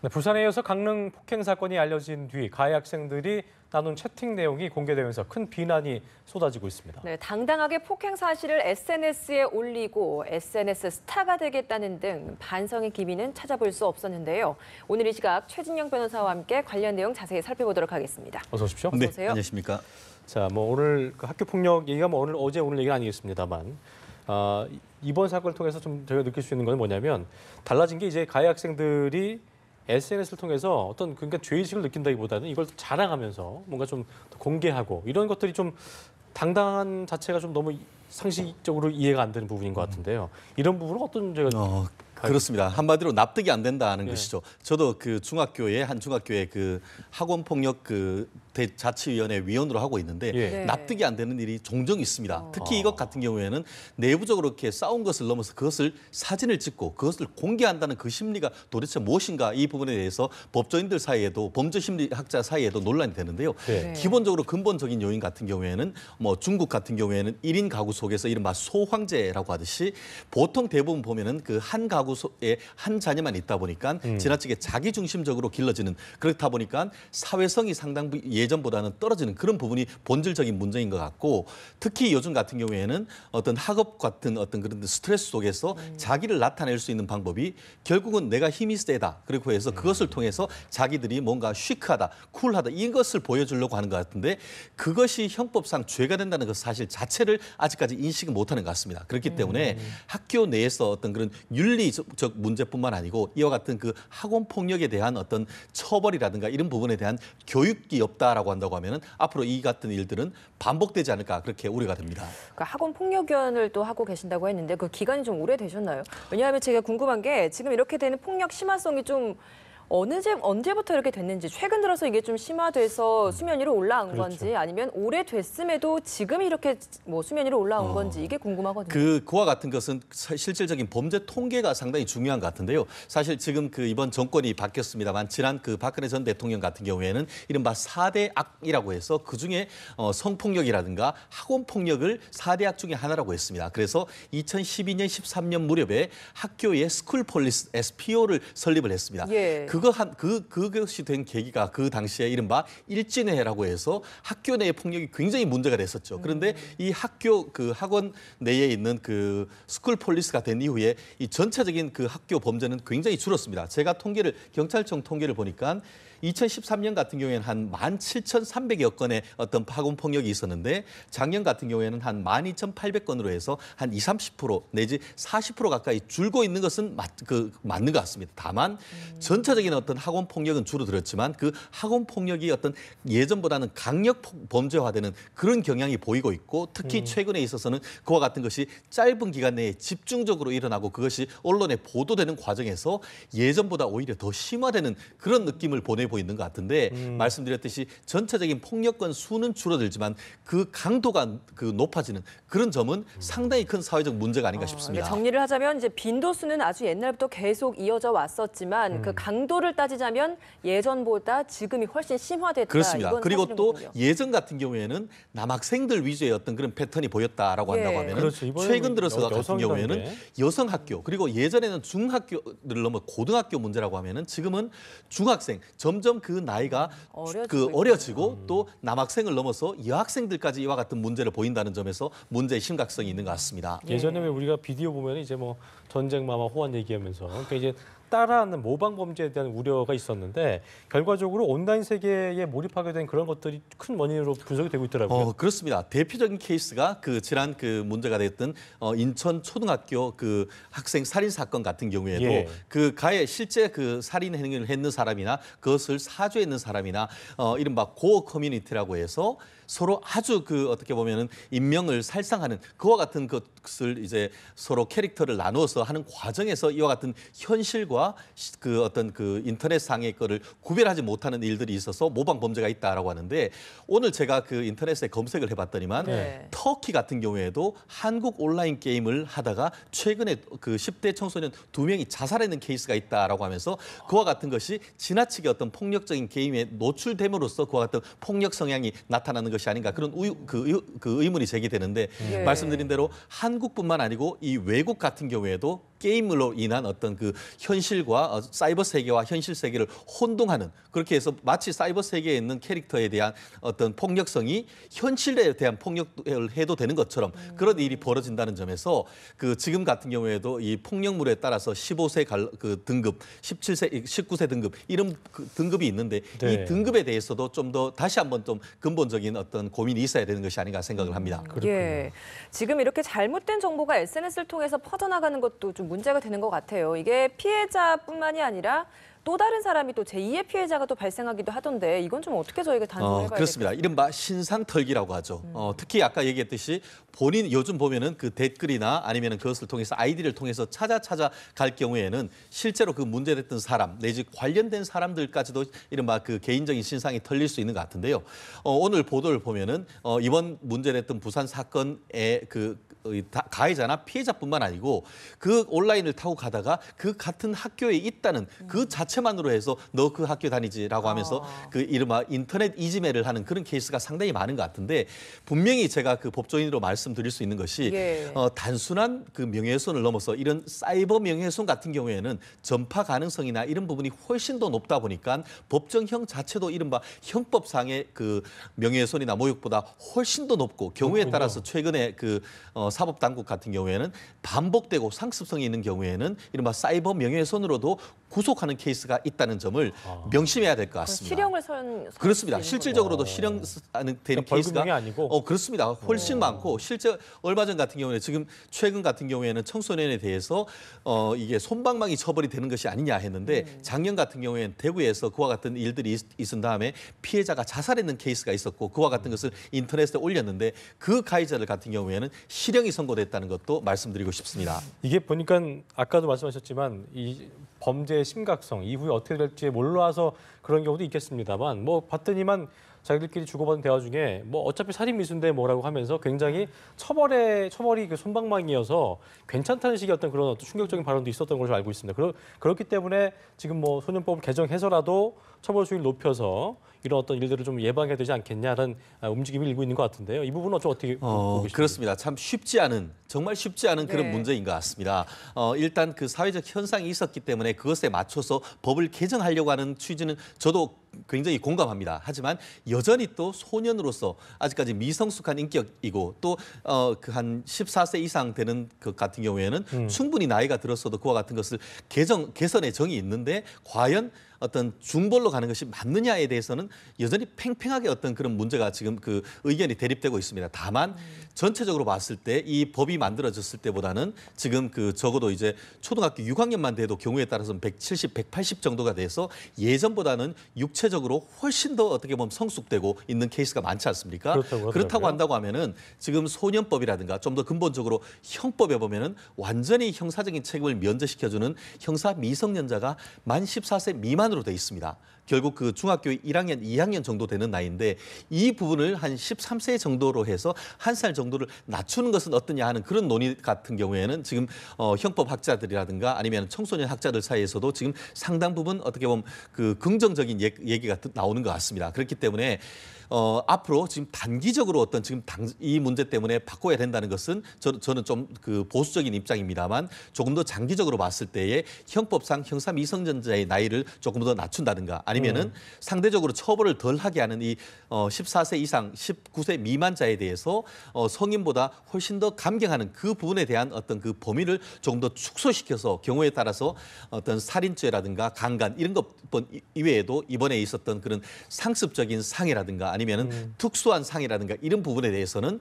네, 부산에 이어서 강릉 폭행 사건이 알려진 뒤 가해 학생들이 나눈 채팅 내용이 공개되면서 큰 비난이 쏟아지고 있습니다. 네, 당당하게 폭행 사실을 SNS에 올리고 SNS 스타가 되겠다는 등 반성의 기미는 찾아볼 수 없었는데요. 오늘 이 시각 최진영 변호사와 함께 관련 내용 자세히 살펴보도록 하겠습니다. 어서 오십시오. 어서 오세요. 네, 안녕하십니까. 자, 오늘 그 학교 폭력 얘기가 어제 오늘 얘기는 아니겠습니다만 이번 사건을 통해서 좀 저희가 느낄 수 있는 건 뭐냐면 달라진 게 이제 가해 학생들이 SNS를 통해서 어떤 그러니까 죄의식을 느낀다기보다는 이걸 자랑하면서 뭔가 좀 공개하고 이런 것들이 좀 당당한 자체가 좀 너무 상식적으로 이해가 안 되는 부분인 것 같은데요. 이런 부분은 어떤 제가 그렇습니다. 한마디로 납득이 안 된다는 네. 것이죠. 저도 그 한 중학교에 그 학원 폭력 그 대자치위원회 위원으로 하고 있는데 예. 납득이 안 되는 일이 종종 있습니다. 특히 이것 같은 경우에는 내부적으로 이렇게 싸운 것을 넘어서 그것을 사진을 찍고 그것을 공개한다는 그 심리가 도대체 무엇인가 이 부분에 대해서 법조인들 사이에도 범죄심리학자 사이에도 논란이 되는데요. 네. 기본적으로 근본적인 요인 같은 경우에는 중국 같은 경우에는 1인 가구 속에서 이른바 소황제라고 하듯이 보통 대부분 보면은 그 한 가구에 한 자녀만 있다 보니까 지나치게 자기 중심적으로 길러지는 그렇다 보니까 사회성이 상당 예전보다는 떨어지는 그런 부분이 본질적인 문제인 것 같고 특히 요즘 같은 경우에는 어떤 학업 같은 어떤 그런 스트레스 속에서 자기를 나타낼 수 있는 방법이 결국은 내가 힘이 세다 그리고 해서 그것을 통해서 자기들이 뭔가 시크하다, 쿨하다 이것을 보여주려고 하는 것 같은데 그것이 형법상 죄가 된다는 것 사실 자체를 아직까지 인식을 못하는 것 같습니다. 그렇기 때문에 학교 내에서 어떤 그런 윤리적 문제뿐만 아니고 이와 같은 그 학원 폭력에 대한 어떤 처벌이라든가 이런 부분에 대한 교육이 없다라고 한다고 하면은 앞으로 이 같은 일들은 반복되지 않을까 그렇게 우려가 됩니다. 그러니까 학원 폭력위원을 또 하고 계신다고 했는데 그 기간이 좀 오래되셨나요? 왜냐하면 제가 궁금한 게 지금 이렇게 되는 폭력 심화성이 좀 언제부터 이렇게 됐는지 최근 들어서 이게 좀 심화돼서 수면 위로 올라온 건지 아니면 오래됐음에도 지금 이렇게 수면 위로 올라온 건지 이게 궁금하거든요. 그와 같은 것은 실질적인 범죄 통계가 상당히 중요한 것 같은데요. 사실 지금 그 이번 정권이 바뀌었습니다만 지난 그 박근혜 전 대통령 같은 경우에는 이른바 4대 악이라고 해서 그중에 성폭력이라든가 학원폭력을 4대 악 중에 하나라고 했습니다. 그래서 2012년, 13년 무렵에 학교에 스쿨 폴리스 SPO를 설립을 했습니다. 예. 그것이 된 계기가 그 당시에 이른바 일진회라고 해서 학교 내의 폭력이 굉장히 문제가 됐었죠. 그런데 이 학교 그 학원 내에 있는 그 스쿨 폴리스가 된 이후에 이 전체적인 그 학교 범죄는 굉장히 줄었습니다. 제가 경찰청 통계를 보니까 2013년 같은 경우에는 한 17,300여 건의 어떤 학원 폭력이 있었는데 작년 같은 경우에는 한 12,800건으로 해서 한 20, 30% 내지 40% 가까이 줄고 있는 것은 맞는 것 같습니다. 다만 전체적인 어떤 학원 폭력은 줄어들었지만 그 학원 폭력이 어떤 예전보다는 강력 범죄화되는 그런 경향이 보이고 있고 특히 최근에 있어서는 그와 같은 것이 짧은 기간 내에 집중적으로 일어나고 그것이 언론에 보도되는 과정에서 예전보다 오히려 더 심화되는 그런 느낌을 보내고 있는 것 같은데 말씀드렸듯이 전체적인 폭력건 수는 줄어들지만 그 강도가 높아지는 그런 점은 상당히 큰 사회적 문제가 아닌가 싶습니다. 정리를 하자면 이제 빈도수는 아주 옛날부터 계속 이어져 왔었지만 그 강도를 따지자면 예전보다 지금이 훨씬 심화됐다. 그렇습니다. 이건 그리고 또 사실이군요. 예전 같은 경우에는 남학생들 위주의 어떤 그런 패턴이 보였다라고 한다고 하면 그렇죠. 최근 들어서 같은 경우에는 여성이던데. 여성 학교 그리고 예전에는 중학교를 넘어 고등학교 문제라고 하면은 지금은 중학생 점점 그 나이가 어려지고 또 남학생을 넘어서 여학생들까지 이와 같은 문제를 보인다는 점에서 문제의 심각성이 있는 것 같습니다. 예전에 왜 우리가 비디오 보면 이제 전쟁 마마 호환 얘기하면서 그러니까 이제 따라하는 모방 범죄에 대한 우려가 있었는데 결과적으로 온라인 세계에 몰입하게 된 그런 것들이 큰 원인으로 분석이 되고 있더라고요. 그렇습니다. 대표적인 케이스가 지난 문제가 됐던 인천 초등학교 그 학생 살인 사건 같은 경우에도 예. 그 가해 실제 그 살인 행위를 했는 사람이나 그것을 사주했는 사람이나 이른바 고어 커뮤니티라고 해서 서로 아주 어떻게 보면은 인명을 살상하는 그와 같은 것을 이제 서로 캐릭터를 나누어서 하는 과정에서 이와 같은 현실과 어떤 인터넷상의 거를 구별하지 못하는 일들이 있어서 모방 범죄가 있다라고 하는데 오늘 제가 인터넷에 검색을 해봤더니만 터키 같은 경우에도 한국 온라인 게임을 하다가 최근에 10대 청소년 2명이 자살하는 케이스가 있다라고 하면서 그와 같은 것이 지나치게 어떤 폭력적인 게임에 노출됨으로써 그와 같은 폭력 성향이 나타나는 것이 아닌가 그런 의문이 제기되는데 말씀드린 대로 한국뿐만 아니고 이 외국 같은 경우에도 게임으로 인한 어떤 그 현실과 사이버 세계와 현실 세계를 혼동하는, 그렇게 해서 마치 사이버 세계에 있는 캐릭터에 대한 어떤 폭력성이 현실에 대한 폭력을 해도 되는 것처럼 그런 일이 벌어진다는 점에서 그 지금 같은 경우에도 이 폭력물에 따라서 15세 그 등급, 17세, 19세 등급 이런 그 등급이 있는데 네. 이 등급에 대해서도 좀 더 다시 한번 좀 근본적인 어떤 고민이 있어야 되는 것이 아닌가 생각을 합니다. 예. 지금 이렇게 잘못된 정보가 SNS를 통해서 퍼져나가는 것도 좀 문제가 되는 것 같아요. 이게 피해자뿐만이 아니라 또 다른 사람이 또 제2의 피해자가 또 발생하기도 하던데 이건 좀 어떻게 저희가 단속해봐야 그렇습니다. 이른바 신상털기라고 하죠. 특히 아까 얘기했듯이 본인 요즘 보면은 그 댓글이나 아니면 그것을 통해서 아이디를 통해서 찾아 갈 경우에는 실제로 그 문제됐던 사람 내지 관련된 사람들까지도 이른바 그 개인적인 신상이 털릴 수 있는 것 같은데요. 오늘 보도를 보면은 이번 문제됐던 부산 사건의 그 가해자나 피해자뿐만 아니고 그 온라인을 타고 가다가 그 같은 학교에 있다는 그 자체만으로 해서 너 그 학교 다니지라고 하면서 그 이른바 인터넷 이지매를 하는 그런 케이스가 상당히 많은 것 같은데 분명히 제가 그 법조인으로 말씀드릴 수 있는 것이 예. 단순한 그 명예훼손을 넘어서 이런 사이버 명예훼손 같은 경우에는 전파 가능성이나 이런 부분이 훨씬 더 높다 보니까 법정형 자체도 이른바 형법상의 그 명예훼손이나 모욕보다 훨씬 더 높고 경우에 따라서 최근에 그 사법당국 같은 경우에는 반복되고 상습성이 있는 경우에는 이른바 사이버 명예훼손으로도 구속하는 케이스가 있다는 점을 명심해야 될 것 같습니다. 실형을 선 그렇습니다. 실질적으로도 실형되는 그러니까 케이스가 벌금형이 아니고? 그렇습니다. 훨씬 많고 실제 얼마 전 같은 경우에 지금 최근 같은 경우에는 청소년에 대해서 이게 솜방망이 처벌이 되는 것이 아니냐 했는데 작년 같은 경우에는 대구에서 그와 같은 일들이 있은 다음에 피해자가 자살했는 케이스가 있었고 그와 같은 것을 인터넷에 올렸는데 그 가해자들 같은 경우에는 실형이 선고됐다는 것도 말씀드리고 싶습니다. 이게 보니까 아까도 말씀하셨지만 이 범죄의 심각성 이후에 어떻게 될지 몰라서 그런 경우도 있겠습니다만 뭐 봤더니만 자기들끼리 주고받은 대화 중에 뭐 어차피 살인 미수인데 뭐라고 하면서 굉장히 처벌이 그 솜방망이어서 괜찮다는 식의 어떤 그런 어떤 충격적인 발언도 있었던 걸로 알고 있습니다. 그렇기 때문에 지금 뭐 소년법을 개정해서라도 처벌 수위를 높여서 이런 어떤 일들을 좀 예방해야 되지 않겠냐는 움직임을 일고 있는 것 같은데요. 이 부분은 좀 어떻게 보고 계십니까? 그렇습니다. 참 정말 쉽지 않은 그런 네. 문제인 것 같습니다. 일단 그 사회적 현상이 있었기 때문에 그것에 맞춰서 법을 개정하려고 하는 취지는 저도 굉장히 공감합니다. 하지만 여전히 또 소년으로서 아직까지 미성숙한 인격이고 또 그 한 14세 이상 되는 것 같은 경우에는 충분히 나이가 들었어도 그와 같은 것을 개선의 정이 있는데 과연 어떤 중벌로 가는 것이 맞느냐에 대해서는 여전히 팽팽하게 어떤 그런 문제가 지금 그 의견이 대립되고 있습니다. 다만 전체적으로 봤을 때 이 법이 만들어졌을 때보다는 지금 그 적어도 이제 초등학교 6학년만 돼도 경우에 따라서는 170, 180 정도가 돼서 예전보다는 육체적으로 훨씬 더 어떻게 보면 성숙되고 있는 케이스가 많지 않습니까? 그렇다고 한다고 하면은 지금 소년법이라든가 좀 더 근본적으로 형법에 보면은 완전히 형사적인 책임을 면제시켜주는 형사 미성년자가 만 14세 미만으로 돼 있습니다. 결국 그 중학교 1학년, 2학년 정도 되는 나이인데 이 부분을 한 13세 정도로 해서 한 살 정도를 낮추는 것은 어떠냐 하는 그런 논의 같은 경우에는 지금 형법 학자들이라든가 아니면 청소년 학자들 사이에서도 지금 상당 부분 어떻게 보면 그 긍정적인 얘기가 나오는 것 같습니다. 그렇기 때문에 앞으로 지금 단기적으로 어떤 지금 이 문제 때문에 바꿔야 된다는 것은 저는 좀 그 보수적인 입장입니다만 조금 더 장기적으로 봤을 때에 형법상 형사 미성년자의 나이를 조금 더 낮춘다든가 아니면은 상대적으로 처벌을 덜 하게 하는 이 14세 이상 19세 미만자에 대해서 성인보다 훨씬 더 감경하는 그 부분에 대한 어떤 그 범위를 조금 더 축소시켜서 경우에 따라서 어떤 살인죄라든가 강간 이런 것 이외에도 이번에 있었던 그런 상습적인 상해라든가 아니면은 특수한 상해라든가 이런 부분에 대해서는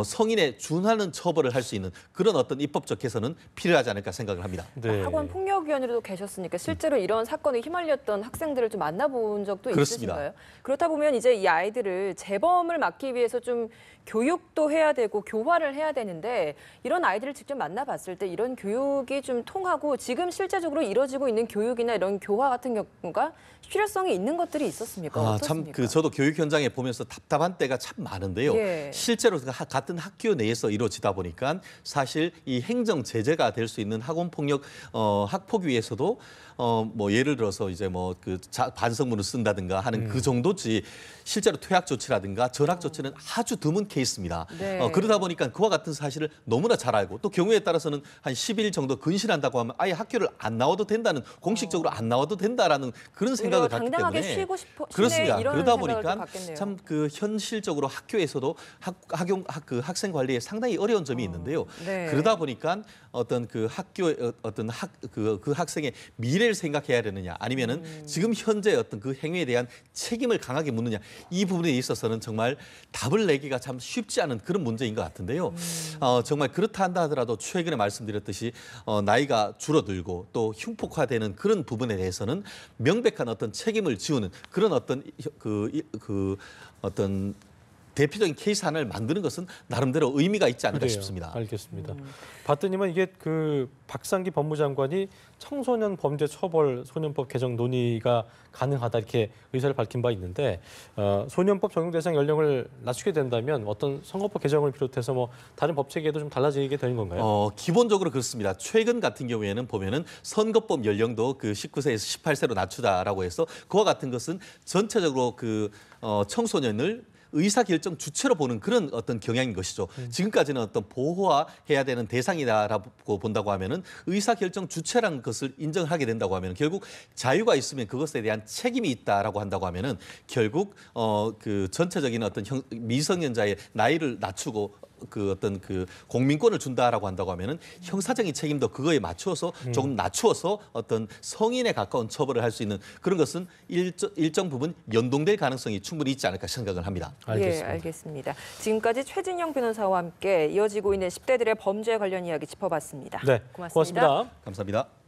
성인에 준하는 처벌을 할 수 있는 그런 어떤 입법적 개선은 필요하지 않을까 생각을 합니다. 네. 학원 폭력위원회로도 계셨으니까 실제로 이런 사건에 휘말렸던 학생들을 좀 만나본 적도 그렇습니다. 있으신가요? 그렇다 보면 이제 이 아이들을 재범을 막기 위해서 좀 교육도 해야 되고 교화를 해야 되는데 이런 아이들을 직접 만나봤을 때 이런 교육이 좀 통하고 지금 실제적으로 이루어지고 있는 교육이나 이런 교화 같은 경우가 실효성이 있는 것들이 있었습니까? 어떻습니까? 참 저도 교육 현장에 보면서 답답한 때가 참 많은데요. 예. 실제로 같은 학교 내에서 이루어지다 보니까 사실 이 행정 제재가 될 수 있는 학원 폭력 학폭위에서도 뭐 예를 들어서 이제 뭐 그 반성문을 쓴다든가 하는 그 정도지 실제로 퇴학 조치라든가 절학 조치는 아주 드문 케이스입니다. 네. 그러다 보니까 그와 같은 사실을 너무나 잘 알고 또 경우에 따라서는 한 10일 정도 근실한다고 하면 아예 학교를 안 나와도 된다는 공식적으로 안 나와도 된다라는 그런 생각을 갖기 당당하게 때문에 쉬고 싶어 그렇습니다. 이런 그러다 생각을 또 보니까 갖겠네요. 참 그 현실적으로 학교에서도 그 학생 관리에 상당히 어려운 점이 있는데요. 네. 그러다 보니까 어떤 그 학교의 어떤 그 학생의 미래를 생각해야 되느냐 아니면은 지금 현재 어떤 그 행위에 대한 책임을 강하게 묻느냐 이 부분에 있어서는 정말 답을 내기가 참 쉽지 않은 그런 문제인 것 같은데요. 정말 그렇다 한다 하더라도 최근에 말씀드렸듯이 나이가 줄어들고 또 흉폭화되는 그런 부분에 대해서는 명백한 어떤 책임을 지우는 그런 어떤 어떤 대표적인 케이스 하나를 만드는 것은 나름대로 의미가 있지 않을까 그래요. 싶습니다. 알겠습니다. 봤더니만 이게 그 박상기 법무장관이 청소년 범죄 처벌 소년법 개정 논의가 가능하다 이렇게 의사를 밝힌 바 있는데 소년법 적용 대상 연령을 낮추게 된다면 어떤 선거법 개정을 비롯해서 뭐 다른 법 체계도 좀 달라지게 되는 건가요? 기본적으로 그렇습니다. 최근 같은 경우에는 보면은 선거법 연령도 그 19세에서 18세로 낮추다라고 해서 그와 같은 것은 전체적으로 그 청소년을 의사결정 주체로 보는 그런 어떤 경향인 것이죠. 지금까지는 어떤 보호해야 되는 대상이다라고 본다고 하면은 의사결정 주체라는 것을 인정하게 된다고 하면 결국 자유가 있으면 그것에 대한 책임이 있다라고 한다고 하면은 결국 그 전체적인 어떤 미성년자의 나이를 낮추고 그 어떤 그 공민권을 준다라고 한다고 하면은 형사적인 책임도 그거에 맞추어서 조금 낮추어서 어떤 성인에 가까운 처벌을 할 수 있는 그런 것은 일정 부분 연동될 가능성이 충분히 있지 않을까 생각을 합니다. 알겠습니다. 예, 알겠습니다. 지금까지 최진영 변호사와 함께 이어지고 있는 10대들의 범죄 관련 이야기 짚어봤습니다. 네, 고맙습니다. 고맙습니다. 감사합니다.